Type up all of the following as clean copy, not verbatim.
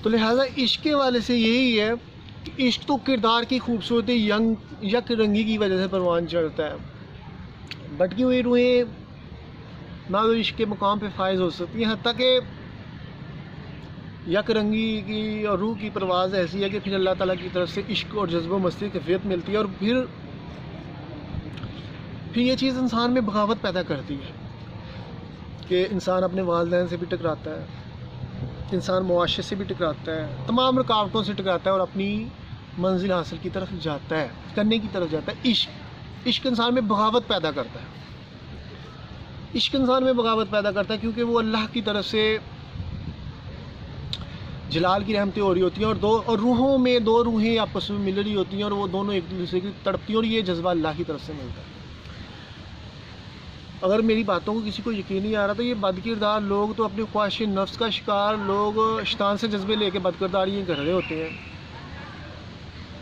تو لہٰذا عشق کے والے سے یہی ہے کہ عشق تو کردار کی خوبصورتی یک رنگی کی وجہ سے پروان چڑھتا ہے۔ بھٹکی ہوئی روحیں نہ تو عشق کے مقام پہ فائز ہو سکتی ہیں، حتیٰ کہ یک رنگی کی اور روح کی پرواز ایسی ہے کہ پھر اللہ تعالیٰ کی طرف سے عشق اور جذب و مستی کی کیفیت ملتی ہے، اور پھر یہ چیز انسان میں بغاوت پیدا کرتی ہے کہ انسان اپنے والدین سے بھی ٹکراتا ہے، انسان معاشرے سے بھی ٹکراتا ہے، تمام رکاوٹوں سے ٹکراتا ہے اور اپنی منزل حاصل کی طرف جاتا ہے، کرنے کی طرف جاتا ہے۔ عشق انسان میں بغاوت پیدا کرتا ہے، عشق انسان میں بغاوت پیدا کرتا ہے کیونکہ وہ اللہ کی طرف سے جلال کی رحمتیں ہو رہی ہوتی ہیں، اور روحوں میں دو روحیں آپس میں مل رہی ہوتی ہیں اور وہ دونوں ایک دوسرے کی تڑپتی ہیں، اور یہ جذبہ اللہ کی طرف سے ملتا ہے۔ اگر میری باتوں کو کسی کو یقین نہیں آ رہا تو یہ بد کردار لوگ تو اپنی خواہش نفس کا شکار لوگ شیطان سے جذبے لے کے بد کرداریاں کر رہے ہوتے ہیں،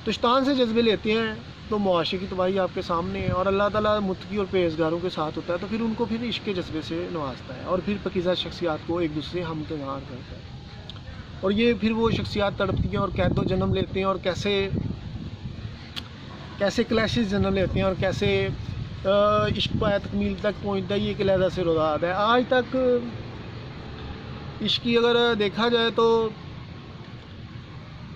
تو شیطان سے جذبے لیتے ہیں تو معاشرے کی تباہی آپ کے سامنے ہے، اور اللہ تعالیٰ متقی اور پرہیزگاروں کے ساتھ ہوتا ہے، تو پھر ان کو پھر عشق کے جذبے سے نوازتا ہے اور پھر پاکیزہ شخصیات کو ایک دوسرے سے ہمکنار کرتا ہے، اور یہ پھر وہ شخصیات تڑپتی ہیں اور قید و جنم لیتے ہیں، اور کیسے کلیشز جنم لیتے ہیں، اور کیسے عشق پایہ تکمیل تک پہنچتا ہے، یہ ایک علیحدہ سے روداد ہے۔ آج تک عشق کی اگر دیکھا جائے تو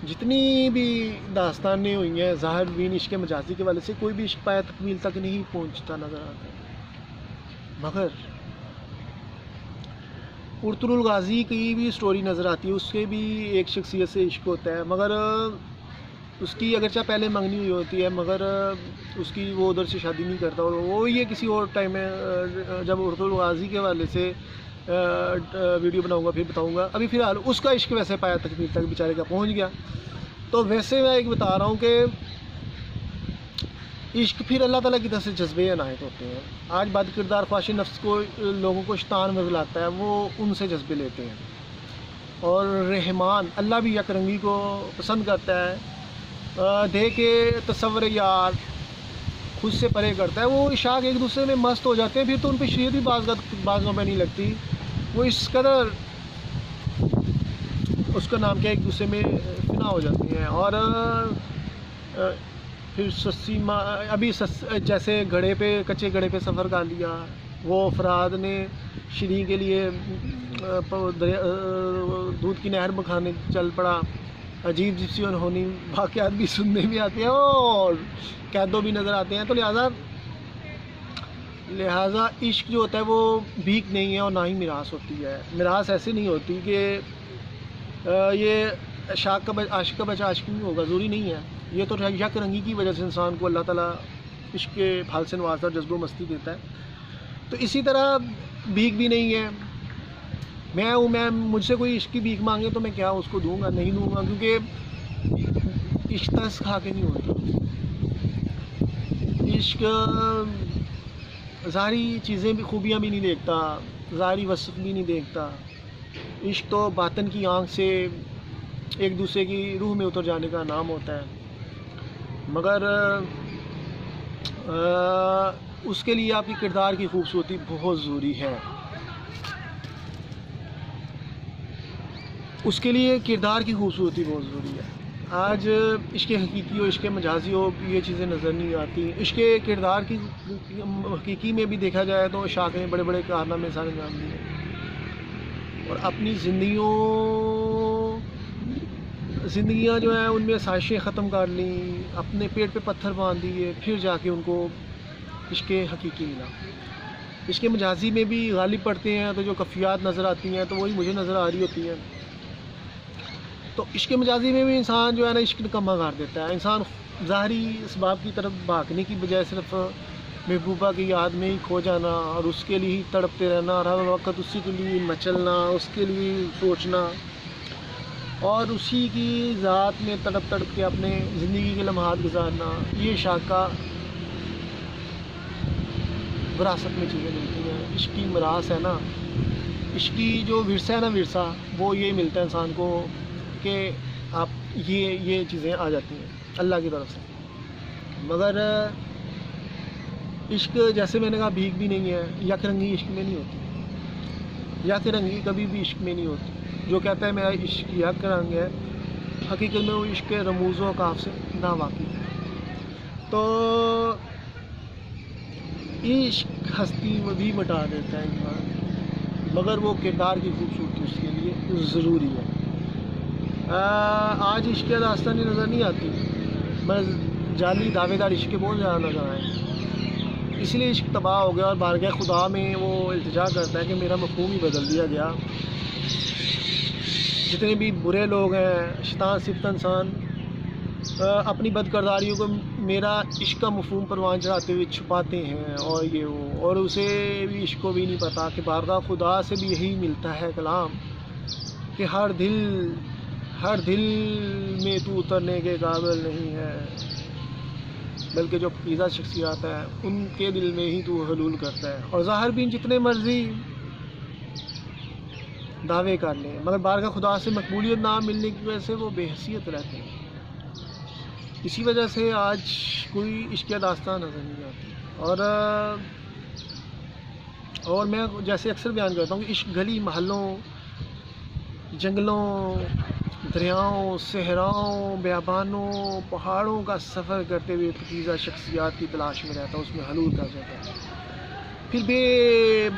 جتنی بھی داستانیں ہوئی ہیں ظاہر بین عشق مجازی کے والے سے، کوئی بھی عشق پایہ تکمیل تک نہیں پہنچتا نظر آتا ہے، مگر ارطغرل غازی کی بھی سٹوری نظر آتی ہے، اس کے بھی ایک شخصیت سے عشق ہوتا ہے، مگر اس کی اگرچہ پہلے منگنی ہوئی ہوتی ہے، مگر اس کی وہ ادھر سے شادی نہیں کرتا، اور وہ یہ کسی اور ٹائم میں جب ارطغرل غازی کے حوالے سے ویڈیو بناؤں گا پھر بتاؤں گا۔ ابھی فی الحال اس کا عشق ویسے پایا تکمیل تک بیچارے کا پہنچ گیا، تو ویسے میں ایک بتا رہا ہوں کہ عشق پھر اللہ تعالیٰ کی طرف سے جذبے عنایت ہوتے ہیں۔ آج بد کردار خواہش نفس کو لوگوں کو شیطان ورگلاتا ہے، وہ ان سے جذبے لیتے ہیں، اور رحمان اللہ بھی یک رنگی کو پسند کرتا ہے، دے کے تصور یار خود سے پرے کرتا ہے۔ وہ عشاق ایک دوسرے میں مست ہو جاتے ہیں، پھر تو ان پہ شریعت بھی بعضوں میں نہیں لگتی، وہ اس قدر اس کا نام کیا ایک دوسرے میں فنا ہو جاتی ہیں، اور پھر جیسے کچے گھڑے پہ سفر کر لیا، وہ افراد نے شیریں کے لیے دودھ کی نہر بکھانے چل پڑا، عجیب سی انہونی واقعات بھی سننے میں آتے ہیں اور قیدوں بھی نظر آتے ہیں۔ تو لہٰذا عشق جو ہوتا ہے وہ بھیک نہیں ہے اور نہ ہی میراث ہوتی ہے۔ میراث ایسے نہیں ہوتی کہ یہ عاشق کا بچہ عاشق نہیں ہوگا، ضروری نہیں ہے، یہ تو یک رنگی کی وجہ سے انسان کو اللہ تعالیٰ عشق کے پھل سے نوازتا اور جذب و مستی دیتا ہے۔ تو اسی طرح بھیک بھی نہیں ہے، میں مجھ سے کوئی عشق کی بھیک مانگے تو میں کیا اس کو دوں گا؟ نہیں دوں گا، کیونکہ عشق ترس کھا کے نہیں ہوتا۔ عشق ظاہری چیزیں بھی خوبیاں بھی نہیں دیکھتا، ظاہری وصف بھی نہیں دیکھتا، عشق تو باطن کی آنکھ سے ایک دوسرے کی روح میں اتر جانے کا نام ہوتا ہے، مگر اس کے لیے آپ کی کردار کی خوبصورتی بہت ضروری ہے، اس کے لیے کردار کی خوبصورتی بہت ضروری ہے۔ آج عشق حقیقی ہو عشق مجازی ہو یہ چیزیں نظر نہیں آتی۔ عشق کردار کی حقیقی میں بھی دیکھا جائے تو عشاق نے بڑے بڑے کارنامے سارے انجام دیے، اور اپنی زندگیاں جو ہیں ان میں سازشیں ختم کر لیں، اپنے پیٹ پہ پتھر باندھ دیے، پھر جا کے ان کو عشق حقیقی ملا۔ عشق مجازی میں بھی غالب پڑتے ہیں تو جو کفیات نظر آتی ہیں تو وہی مجھے نظر آ رہی ہوتی ہیں۔ تو عشق مجازی میں بھی انسان جو ہے نا عشق نکمہ کر دیتا ہے، انسان ظاہری اسباب کی طرف بھاگنے کی بجائے صرف محبوبہ کی یاد میں ہی کھو جانا اور اس کے لیے ہی تڑپتے رہنا اور ہر وقت اسی کے لیے مچلنا، اس کے لیے سوچنا اور اسی کی ذات میں تڑپ تڑپ کے اپنے زندگی کے لمحات گزارنا، یہ عشاق کا وراثت میں چیزیں ملتی ہیں۔ عشق کی میراث ہے نا، عشق کی جو ورثہ ہے نا، ورثہ وہ یہ ملتا ہے انسان کو کہ آپ یہ چیزیں آ جاتی ہیں اللہ کی طرف سے۔ مگر عشق جیسے میں نے کہا بھیک بھی نہیں ہے، یک رنگی عشق میں نہیں ہوتی، یک رنگی کبھی بھی عشق میں نہیں ہوتی۔ جو کہتا ہے میرا عشق یک رنگ ہے، حقیقت میں وہ عشق کے رموز و اوقاف سے ناواقف ہے۔ تو عشق ہستی میں بھی مٹا دیتا ہے انسان، مگر وہ کردار کی خوبصورتی اس کے لیے ضروری ہے۔ آج عشق کی داستانیں نظر نہیں آتی، بس جعلی دعوے دار عشق کے بہت زیادہ نظر آئے، اس لیے عشق تباہ ہو گیا، اور بارگاہ خدا میں وہ التجا کرتا ہے کہ میرا مفہوم ہی بدل دیا گیا۔ جتنے بھی برے لوگ ہیں، شیطان صفت انسان، اپنی بد کرداریوں کو میرا عشق کا مفہوم پروان چڑھاتے ہوئے چھپاتے ہیں، اور یہ وہ، اور اسے بھی عشق کو بھی نہیں پتہ کہ بارگاہ خدا سے بھی یہی ملتا ہے کلام کہ ہر دل میں تو اترنے کے قابل نہیں ہے، بلکہ جو پاکیزہ شخصیات ہیں ان کے دل میں ہی تو حلول کرتا ہے۔ اور ظاہر بھی جتنے مرضی دعوے کر لیں، مگر بارگاہ خدا سے مقبولیت نہ ملنے کی وجہ سے وہ بے حیثیت رہتے ہیں۔ اسی وجہ سے آج کوئی عشق کی داستان نظر نہیں آتی۔ اور میں جیسے اکثر بیان کرتا ہوں کہ عشق گلی محلوں، جنگلوں، دریاؤں، صحراؤں، بیابانوں، پہاڑوں کا سفر کرتے ہوئے پاکیزہ شخصیات کی تلاش میں رہتا ہے، اس میں حلول کر جاتا ہے، پھر